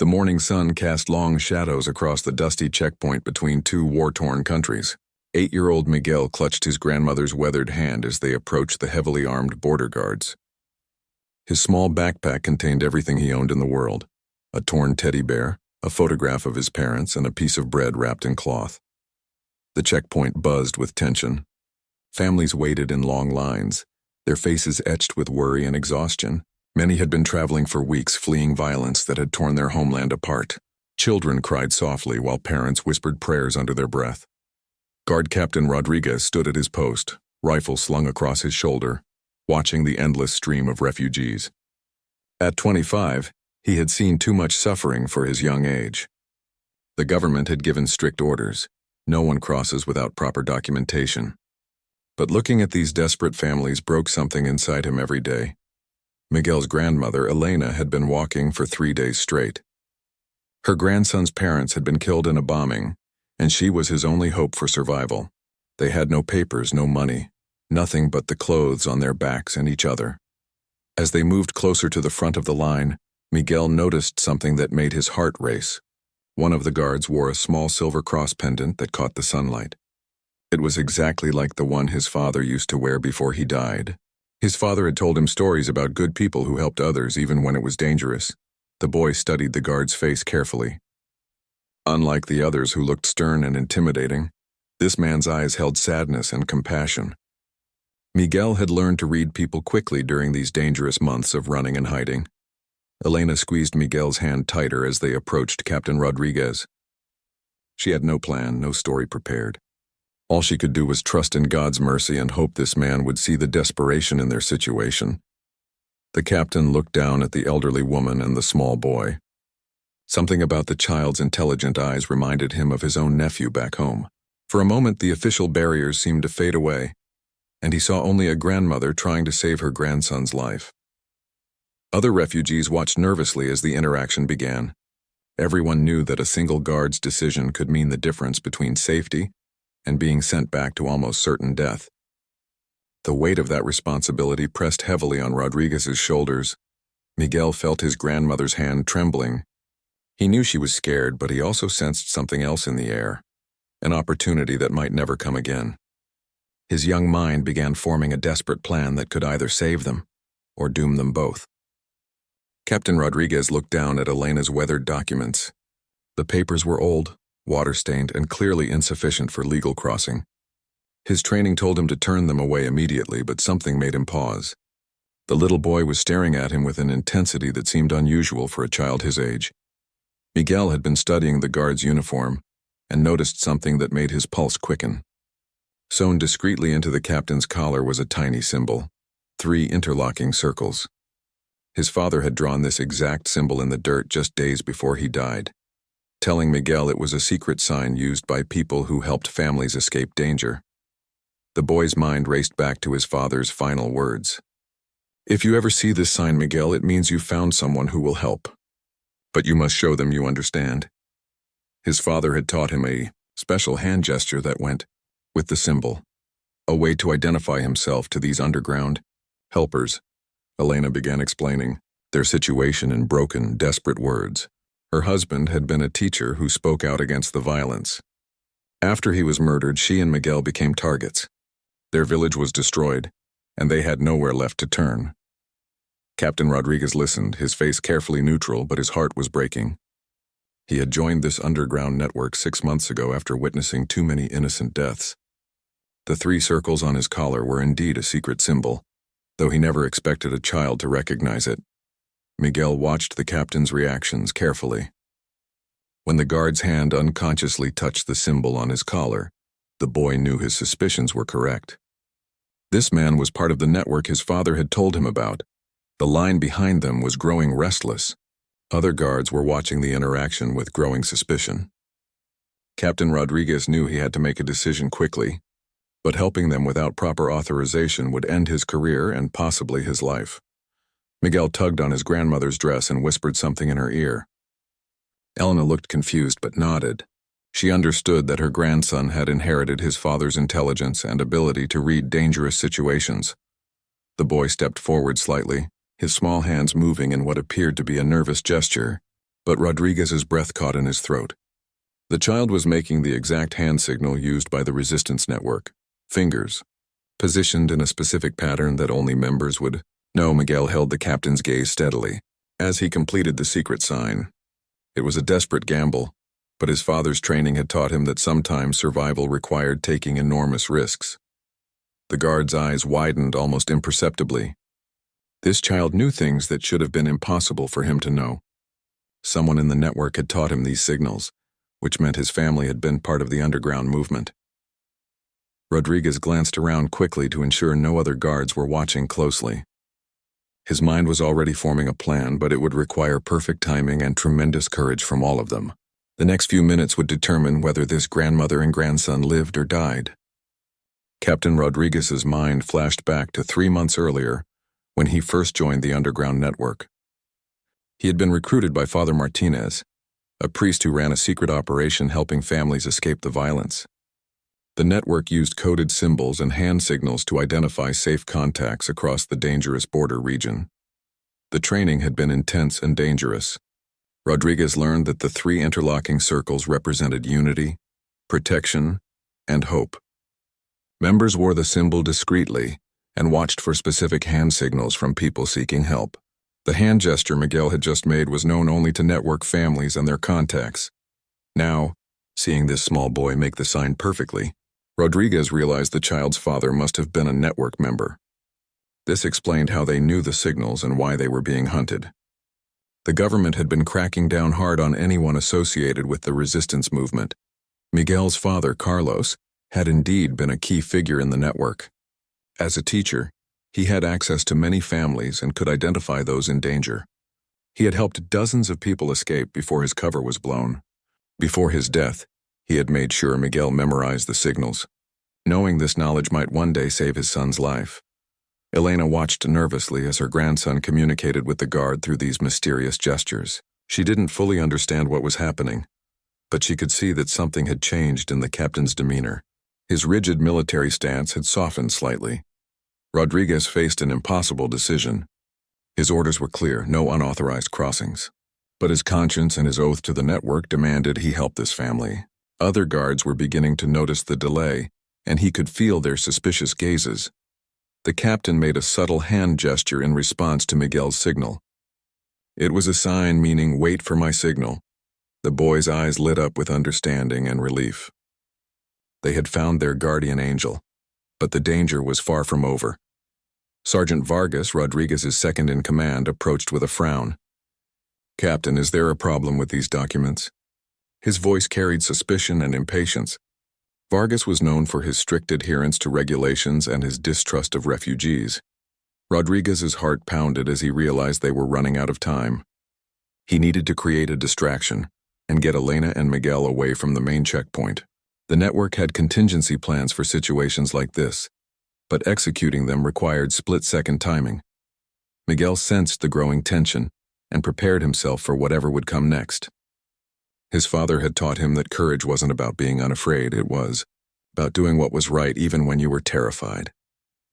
The morning sun cast long shadows across the dusty checkpoint between two war-torn countries. 8-year-old Miguel clutched his grandmother's weathered hand as they approached the heavily armed border guards. His small backpack contained everything he owned in the world: a torn teddy bear, a photograph of his parents, and a piece of bread wrapped in cloth. The checkpoint buzzed with tension. Families waited in long lines, their faces etched with worry and exhaustion. Many had been traveling for weeks, fleeing violence that had torn their homeland apart. Children cried softly while parents whispered prayers under their breath. Guard Captain Rodriguez stood at his post, rifle slung across his shoulder, watching the endless stream of refugees. At 25, he had seen too much suffering for his young age. The government had given strict orders: no one crosses without proper documentation. But looking at these desperate families broke something inside him every day. Miguel's grandmother, Elena, had been walking for 3 days straight. Her grandson's parents had been killed in a bombing, and she was his only hope for survival. They had no papers, no money, nothing but the clothes on their backs and each other. As they moved closer to the front of the line, Miguel noticed something that made his heart race. One of the guards wore a small silver cross pendant that caught the sunlight. It was exactly like the one his father used to wear before he died. His father had told him stories about good people who helped others even when it was dangerous. The boy studied the guard's face carefully. Unlike the others who looked stern and intimidating, this man's eyes held sadness and compassion. Miguel had learned to read people quickly during these dangerous months of running and hiding. Elena squeezed Miguel's hand tighter as they approached Captain Rodriguez. She had no plan, no story prepared. All she could do was trust in God's mercy and hope this man would see the desperation in their situation. The captain looked down at the elderly woman and the small boy. Something about the child's intelligent eyes reminded him of his own nephew back home. For a moment, the official barriers seemed to fade away, and he saw only a grandmother trying to save her grandson's life. Other refugees watched nervously as the interaction began. Everyone knew that a single guard's decision could mean the difference between safety and being sent back to almost certain death. The weight of that responsibility pressed heavily on Rodriguez's shoulders. Miguel felt his grandmother's hand trembling. He knew she was scared, but he also sensed something else in the air, an opportunity that might never come again. His young mind began forming a desperate plan that could either save them or doom them both. Captain Rodriguez looked down at Elena's weathered documents. The papers were old, water-stained, and clearly insufficient for legal crossing. His training told him to turn them away immediately, but something made him pause. The little boy was staring at him with an intensity that seemed unusual for a child his age. Miguel had been studying the guard's uniform and noticed something that made his pulse quicken. Sewn discreetly into the captain's collar was a tiny symbol: 3 interlocking circles. His father had drawn this exact symbol in the dirt just days before he died, telling Miguel it was a secret sign used by people who helped families escape danger. The boy's mind raced back to his father's final words. "If you ever see this sign, Miguel, it means you've found someone who will help. But you must show them you understand." His father had taught him a special hand gesture that went with the symbol, a way to identify himself to these underground helpers. Elena began explaining their situation in broken, desperate words. Her husband had been a teacher who spoke out against the violence. After he was murdered, she and Miguel became targets. Their village was destroyed, and they had nowhere left to turn. Captain Rodriguez listened, his face carefully neutral, but his heart was breaking. He had joined this underground network 6 months ago after witnessing too many innocent deaths. The 3 circles on his collar were indeed a secret symbol, though he never expected a child to recognize it. Miguel watched the captain's reactions carefully. When the guard's hand unconsciously touched the symbol on his collar, the boy knew his suspicions were correct. This man was part of the network his father had told him about. The line behind them was growing restless. Other guards were watching the interaction with growing suspicion. Captain Rodriguez knew he had to make a decision quickly, but helping them without proper authorization would end his career and possibly his life. Miguel tugged on his grandmother's dress and whispered something in her ear. Elena looked confused but nodded. She understood that her grandson had inherited his father's intelligence and ability to read dangerous situations. The boy stepped forward slightly, his small hands moving in what appeared to be a nervous gesture, but Rodriguez's breath caught in his throat. The child was making the exact hand signal used by the resistance network. Fingers, positioned in a specific pattern that only members would know. Miguel held the captain's gaze steadily as he completed the secret sign. It was a desperate gamble, but his father's training had taught him that sometimes survival required taking enormous risks. The guard's eyes widened almost imperceptibly. This child knew things that should have been impossible for him to know. Someone in the network had taught him these signals, which meant his family had been part of the underground movement. Rodriguez glanced around quickly to ensure no other guards were watching closely. His mind was already forming a plan, but it would require perfect timing and tremendous courage from all of them. The next few minutes would determine whether this grandmother and grandson lived or died. Captain Rodriguez's mind flashed back to 3 months earlier, when he first joined the underground network. He had been recruited by Father Martinez, a priest who ran a secret operation helping families escape the violence. The network used coded symbols and hand signals to identify safe contacts across the dangerous border region. The training had been intense and dangerous. Rodriguez learned that the 3 interlocking circles represented unity, protection, and hope. Members wore the symbol discreetly and watched for specific hand signals from people seeking help. The hand gesture Miguel had just made was known only to network families and their contacts. Now, seeing this small boy make the sign perfectly, Rodriguez realized the child's father must have been a network member. This explained how they knew the signals and why they were being hunted. The government had been cracking down hard on anyone associated with the resistance movement. Miguel's father, Carlos, had indeed been a key figure in the network. As a teacher, he had access to many families and could identify those in danger. He had helped dozens of people escape before his cover was blown. Before his death, he had made sure Miguel memorized the signals, knowing this knowledge might one day save his son's life. Elena watched nervously as her grandson communicated with the guard through these mysterious gestures. She didn't fully understand what was happening, but she could see that something had changed in the captain's demeanor. His rigid military stance had softened slightly. Rodriguez faced an impossible decision. His orders were clear: no unauthorized crossings. But his conscience and his oath to the network demanded he help this family. Other guards were beginning to notice the delay, and he could feel their suspicious gazes. The captain made a subtle hand gesture in response to Miguel's signal. It was a sign meaning, "Wait for my signal." The boy's eyes lit up with understanding and relief. They had found their guardian angel, but the danger was far from over. Sergeant Vargas, Rodriguez's second-in-command, approached with a frown. "Captain, is there a problem with these documents?" His voice carried suspicion and impatience. Vargas was known for his strict adherence to regulations and his distrust of refugees. Rodriguez's heart pounded as he realized they were running out of time. He needed to create a distraction and get Elena and Miguel away from the main checkpoint. The network had contingency plans for situations like this, but executing them required split-second timing. Miguel sensed the growing tension and prepared himself for whatever would come next. His father had taught him that courage wasn't about being unafraid, it was about doing what was right even when you were terrified.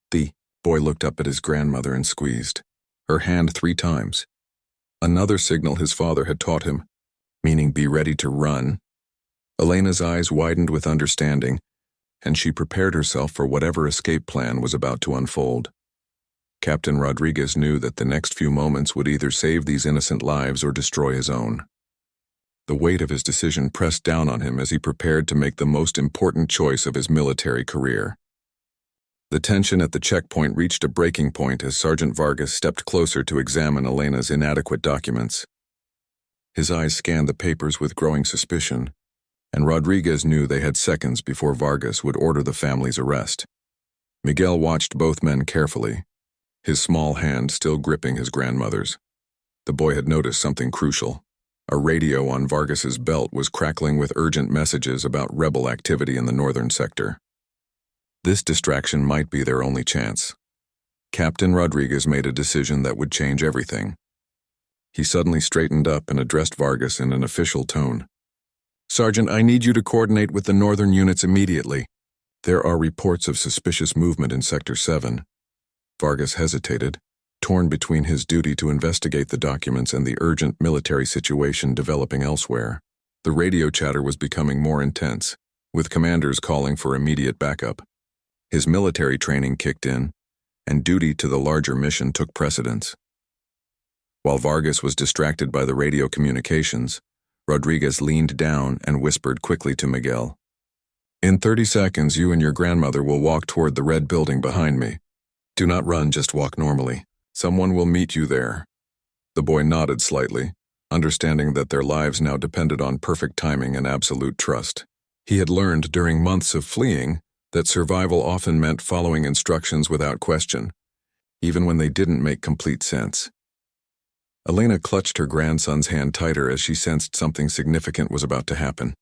The boy looked up at his grandmother and squeezed her hand 3 times. Another signal his father had taught him, meaning be ready to run. Elena's eyes widened with understanding, and she prepared herself for whatever escape plan was about to unfold. Captain Rodriguez knew that the next few moments would either save these innocent lives or destroy his own. The weight of his decision pressed down on him as he prepared to make the most important choice of his military career. The tension at the checkpoint reached a breaking point as Sergeant Vargas stepped closer to examine Elena's inadequate documents. His eyes scanned the papers with growing suspicion, and Rodriguez knew they had seconds before Vargas would order the family's arrest. Miguel watched both men carefully, his small hand still gripping his grandmother's. The boy had noticed something crucial. A radio on Vargas's belt was crackling with urgent messages about rebel activity in the northern sector. This distraction might be their only chance. Captain Rodriguez made a decision that would change everything. He suddenly straightened up and addressed Vargas in an official tone. "Sergeant, I need you to coordinate with the northern units immediately. There are reports of suspicious movement in Sector 7. Vargas hesitated, torn between his duty to investigate the documents and the urgent military situation developing elsewhere. The radio chatter was becoming more intense, with commanders calling for immediate backup. His military training kicked in, and duty to the larger mission took precedence. While Vargas was distracted by the radio communications, Rodriguez leaned down and whispered quickly to Miguel. "In 30 seconds, you and your grandmother will walk toward the red building behind me. Do not run, just walk normally. Someone will meet you there." The boy nodded slightly, understanding that their lives now depended on perfect timing and absolute trust. He had learned during months of fleeing that survival often meant following instructions without question, even when they didn't make complete sense. Elena clutched her grandson's hand tighter as she sensed something significant was about to happen.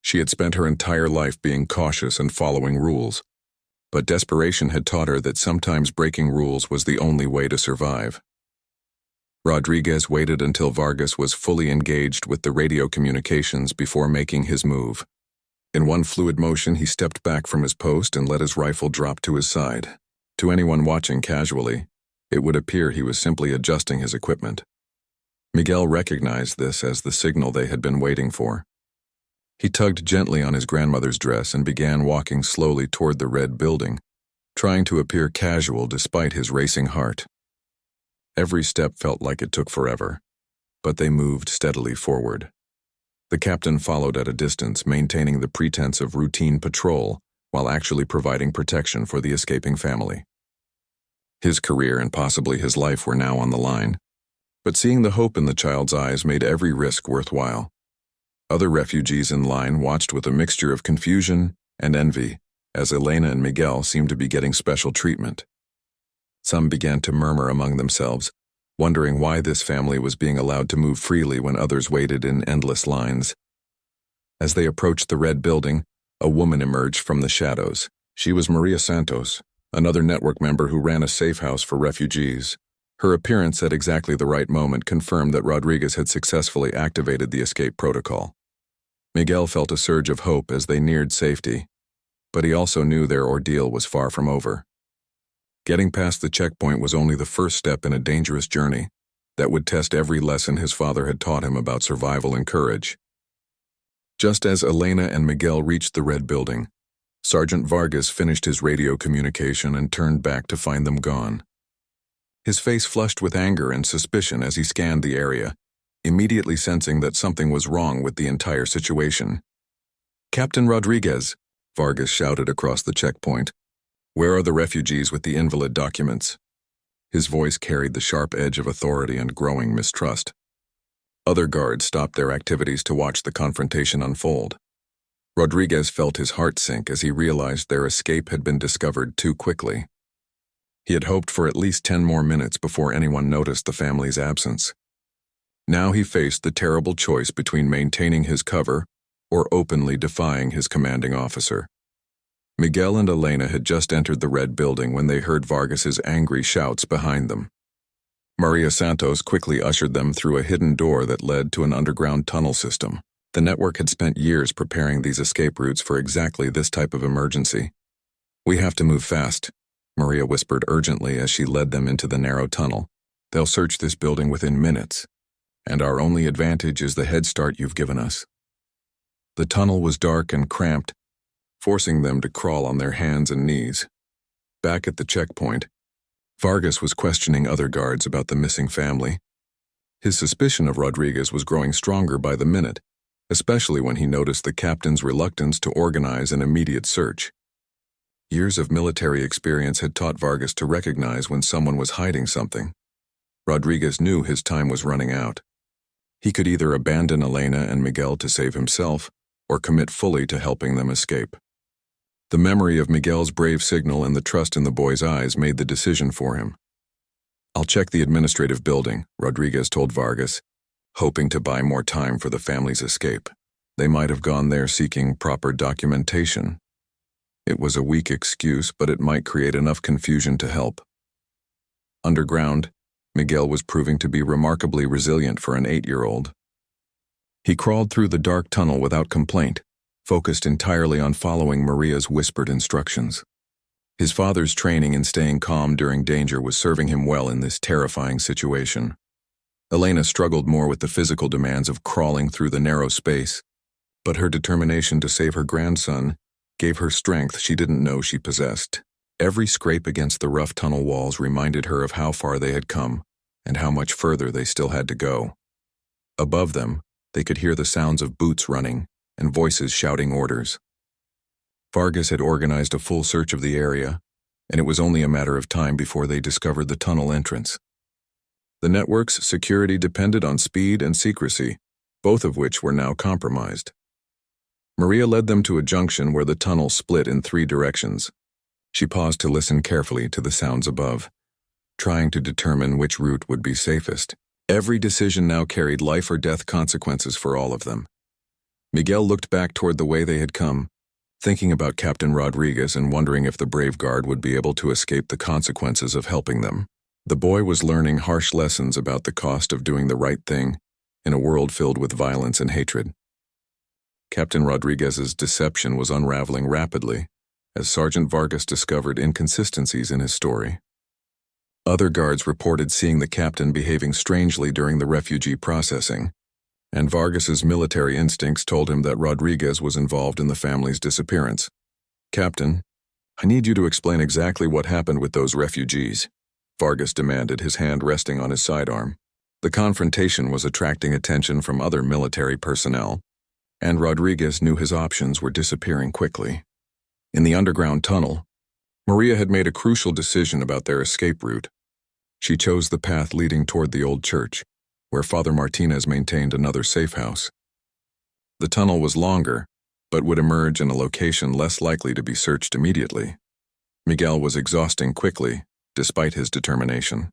She had spent her entire life being cautious and following rules, but desperation had taught her that sometimes breaking rules was the only way to survive. Rodriguez waited until Vargas was fully engaged with the radio communications before making his move. In one fluid motion, he stepped back from his post and let his rifle drop to his side. To anyone watching casually, it would appear he was simply adjusting his equipment. Miguel recognized this as the signal they had been waiting for. He tugged gently on his grandmother's dress and began walking slowly toward the red building, trying to appear casual despite his racing heart. Every step felt like it took forever, but they moved steadily forward. The captain followed at a distance, maintaining the pretense of routine patrol while actually providing protection for the escaping family. His career and possibly his life were now on the line, but seeing the hope in the child's eyes made every risk worthwhile. Other refugees in line watched with a mixture of confusion and envy, as Elena and Miguel seemed to be getting special treatment. Some began to murmur among themselves, wondering why this family was being allowed to move freely when others waited in endless lines. As they approached the red building, a woman emerged from the shadows. She was Maria Santos, another network member who ran a safe house for refugees. Her appearance at exactly the right moment confirmed that Rodriguez had successfully activated the escape protocol. Miguel felt a surge of hope as they neared safety, but he also knew their ordeal was far from over. Getting past the checkpoint was only the first step in a dangerous journey that would test every lesson his father had taught him about survival and courage. Just as Elena and Miguel reached the red building, Sergeant Vargas finished his radio communication and turned back to find them gone. His face flushed with anger and suspicion as he scanned the area, immediately sensing that something was wrong with the entire situation. "Captain Rodriguez," Vargas shouted across the checkpoint, "where are the refugees with the invalid documents?" His voice carried the sharp edge of authority and growing mistrust. Other guards stopped their activities to watch the confrontation unfold. Rodriguez felt his heart sink as he realized their escape had been discovered too quickly. He had hoped for at least 10 more minutes before anyone noticed the family's absence. Now he faced the terrible choice between maintaining his cover or openly defying his commanding officer. Miguel and Elena had just entered the red building when they heard Vargas's angry shouts behind them. Maria Santos quickly ushered them through a hidden door that led to an underground tunnel system. The network had spent years preparing these escape routes for exactly this type of emergency. "We have to move fast," Maria whispered urgently as she led them into the narrow tunnel. "They'll search this building within minutes, and our only advantage is the head start you've given us." The tunnel was dark and cramped, forcing them to crawl on their hands and knees. Back at the checkpoint, Vargas was questioning other guards about the missing family. His suspicion of Rodriguez was growing stronger by the minute, especially when he noticed the captain's reluctance to organize an immediate search. Years of military experience had taught Vargas to recognize when someone was hiding something. Rodriguez knew his time was running out. He could either abandon Elena and Miguel to save himself, or commit fully to helping them escape. The memory of Miguel's brave signal and the trust in the boy's eyes made the decision for him. "I'll check the administrative building," Rodriguez told Vargas, hoping to buy more time for the family's escape. They might have gone there seeking proper documentation. It was a weak excuse, but it might create enough confusion to help. Underground, Miguel was proving to be remarkably resilient for an 8-year-old. He crawled through the dark tunnel without complaint, focused entirely on following Maria's whispered instructions. His father's training in staying calm during danger was serving him well in this terrifying situation. Elena struggled more with the physical demands of crawling through the narrow space, but her determination to save her grandson gave her strength she didn't know she possessed. Every scrape against the rough tunnel walls reminded her of how far they had come and how much further they still had to go. Above them, they could hear the sounds of boots running and voices shouting orders. Vargas had organized a full search of the area, and it was only a matter of time before they discovered the tunnel entrance. The network's security depended on speed and secrecy, both of which were now compromised. Maria led them to a junction where the tunnel split in 3 directions. She paused to listen carefully to the sounds above, trying to determine which route would be safest. Every decision now carried life or death consequences for all of them. Miguel looked back toward the way they had come, thinking about Captain Rodriguez and wondering if the brave guard would be able to escape the consequences of helping them. The boy was learning harsh lessons about the cost of doing the right thing in a world filled with violence and hatred. Captain Rodriguez's deception was unraveling rapidly as Sergeant Vargas discovered inconsistencies in his story. Other guards reported seeing the captain behaving strangely during the refugee processing, and Vargas's military instincts told him that Rodriguez was involved in the family's disappearance. "Captain, I need you to explain exactly what happened with those refugees," Vargas demanded, his hand resting on his sidearm. The confrontation was attracting attention from other military personnel, and Rodriguez knew his options were disappearing quickly. In the underground tunnel, Maria had made a crucial decision about their escape route. She chose the path leading toward the old church, where Father Martinez maintained another safe house. The tunnel was longer, but would emerge in a location less likely to be searched immediately. Miguel was exhausting quickly, despite his determination.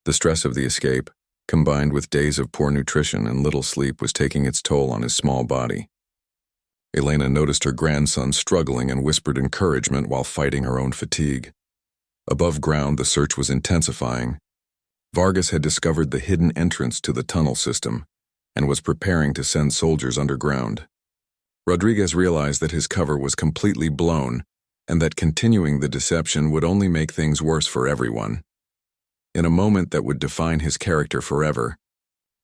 The stress of the escape, combined with days of poor nutrition and little sleep, was taking its toll on his small body. Elena noticed her grandson struggling and whispered encouragement while fighting her own fatigue. Above ground, the search was intensifying. Vargas had discovered the hidden entrance to the tunnel system and was preparing to send soldiers underground. Rodriguez realized that his cover was completely blown and that continuing the deception would only make things worse for everyone. In a moment that would define his character forever,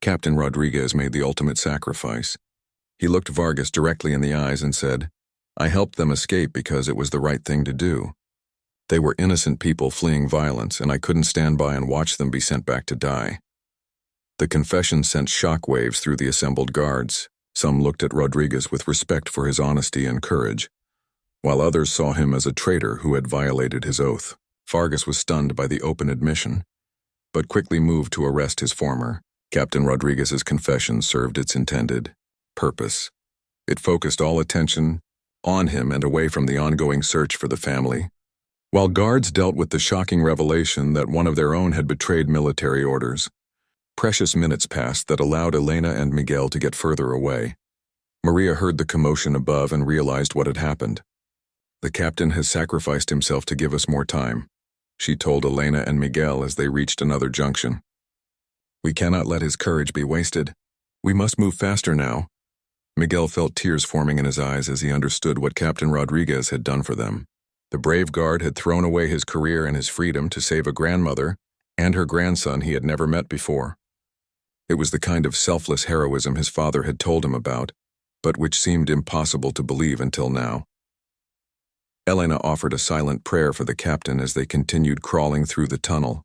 Captain Rodriguez made the ultimate sacrifice. He looked Vargas directly in the eyes and said, "I helped them escape because it was the right thing to do. They were innocent people fleeing violence, and I couldn't stand by and watch them be sent back to die." The confession sent shockwaves through the assembled guards. Some looked at Rodriguez with respect for his honesty and courage, while others saw him as a traitor who had violated his oath. Vargas was stunned by the open admission, but quickly moved to arrest his former. Captain Rodriguez's confession served its intended purpose. It focused all attention on him and away from the ongoing search for the family. While guards dealt with the shocking revelation that one of their own had betrayed military orders, precious minutes passed that allowed Elena and Miguel to get further away. Maria heard the commotion above and realized what had happened. "The captain has sacrificed himself to give us more time," she told Elena and Miguel as they reached another junction. "We cannot let his courage be wasted. We must move faster now." Miguel felt tears forming in his eyes as he understood what Captain Rodriguez had done for them. The brave guard had thrown away his career and his freedom to save a grandmother and her grandson he had never met before. It was the kind of selfless heroism his father had told him about, but which seemed impossible to believe until now. Elena offered a silent prayer for the captain as they continued crawling through the tunnel.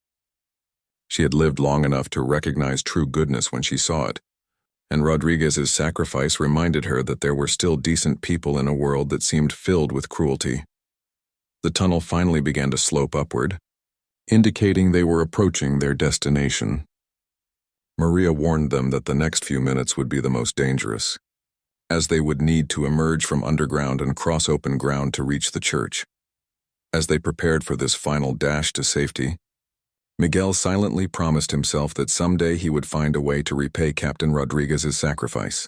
She had lived long enough to recognize true goodness when she saw it, and Rodriguez's sacrifice reminded her that there were still decent people in a world that seemed filled with cruelty. The tunnel finally began to slope upward, indicating they were approaching their destination. Maria warned them that the next few minutes would be the most dangerous, as they would need to emerge from underground and cross open ground to reach the church. As they prepared for this final dash to safety, Miguel silently promised himself that someday he would find a way to repay Captain Rodriguez's sacrifice.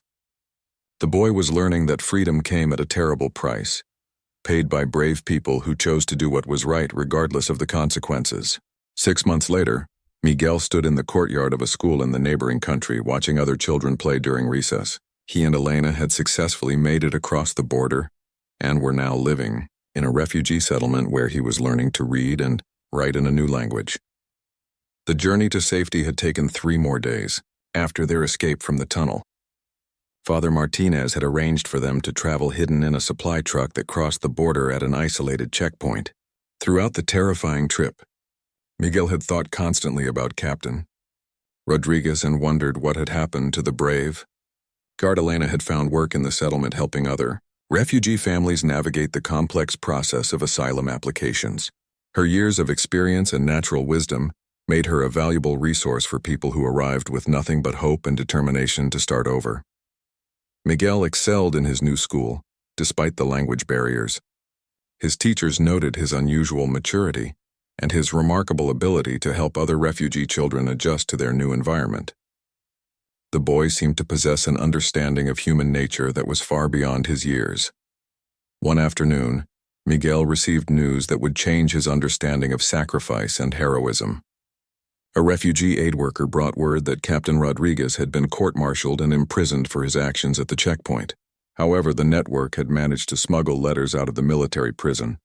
The boy was learning that freedom came at a terrible price, paid by brave people who chose to do what was right regardless of the consequences. 6 months later, Miguel stood in the courtyard of a school in the neighboring country watching other children play during recess. He and Elena had successfully made it across the border and were now living in a refugee settlement where he was learning to read and write in a new language. The journey to safety had taken 3 more days after their escape from the tunnel. Father Martinez had arranged for them to travel hidden in a supply truck that crossed the border at an isolated checkpoint. Throughout the terrifying trip, Miguel had thought constantly about Captain Rodriguez and wondered what had happened to the brave. Guard Elena had found work in the settlement helping other refugee families navigate the complex process of asylum applications. Her years of experience and natural wisdom made her a valuable resource for people who arrived with nothing but hope and determination to start over. Miguel excelled in his new school, despite the language barriers. His teachers noted his unusual maturity and his remarkable ability to help other refugee children adjust to their new environment. The boy seemed to possess an understanding of human nature that was far beyond his years. One afternoon, Miguel received news that would change his understanding of sacrifice and heroism. A refugee aid worker brought word that Captain Rodriguez had been court-martialed and imprisoned for his actions at the checkpoint. However, the network had managed to smuggle letters out of the military prison.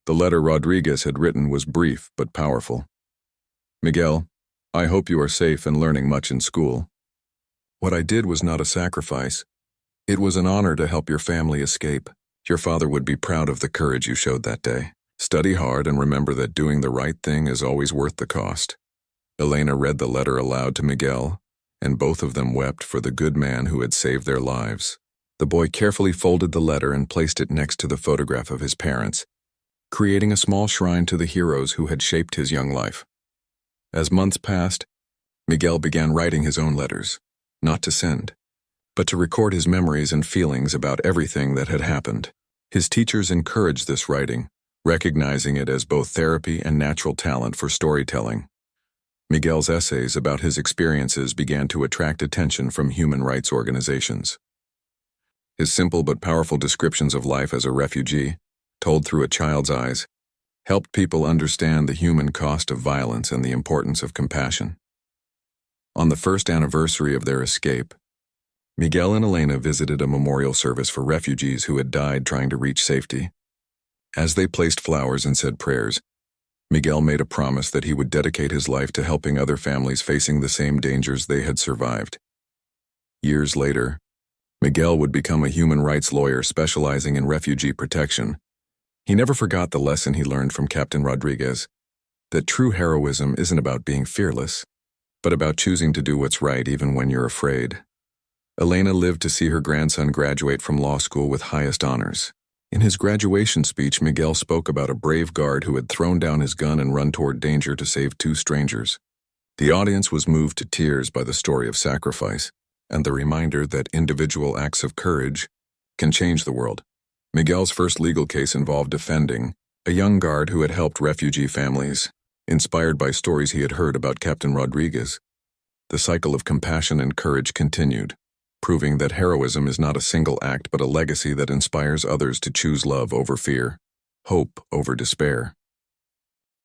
The letter Rodriguez had written was brief but powerful. "Miguel, I hope you are safe and learning much in school. What I did was not a sacrifice. It was an honor to help your family escape. Your father would be proud of the courage you showed that day. Study hard and remember that doing the right thing is always worth the cost." Elena read the letter aloud to Miguel, and both of them wept for the good man who had saved their lives. The boy carefully folded the letter and placed it next to the photograph of his parents, creating a small shrine to the heroes who had shaped his young life. As months passed, Miguel began writing his own letters, not to send, but to record his memories and feelings about everything that had happened. His teachers encouraged this writing, recognizing it as both therapy and natural talent for storytelling. Miguel's essays about his experiences began to attract attention from human rights organizations. His simple but powerful descriptions of life as a refugee, told through a child's eyes, helped people understand the human cost of violence and the importance of compassion. On the first anniversary of their escape, Miguel and Elena visited a memorial service for refugees who had died trying to reach safety. As they placed flowers and said prayers, Miguel made a promise that he would dedicate his life to helping other families facing the same dangers they had survived. Years later, Miguel would become a human rights lawyer specializing in refugee protection. He never forgot the lesson he learned from Captain Rodriguez, that true heroism isn't about being fearless, but about choosing to do what's right even when you're afraid. Elena lived to see her grandson graduate from law school with highest honors. In his graduation speech, Miguel spoke about a brave guard who had thrown down his gun and run toward danger to save 2 strangers. The audience was moved to tears by the story of sacrifice and the reminder that individual acts of courage can change the world. Miguel's first legal case involved defending a young guard who had helped refugee families, inspired by stories he had heard about Captain Rodriguez. The cycle of compassion and courage continued, proving that heroism is not a single act but a legacy that inspires others to choose love over fear, hope over despair,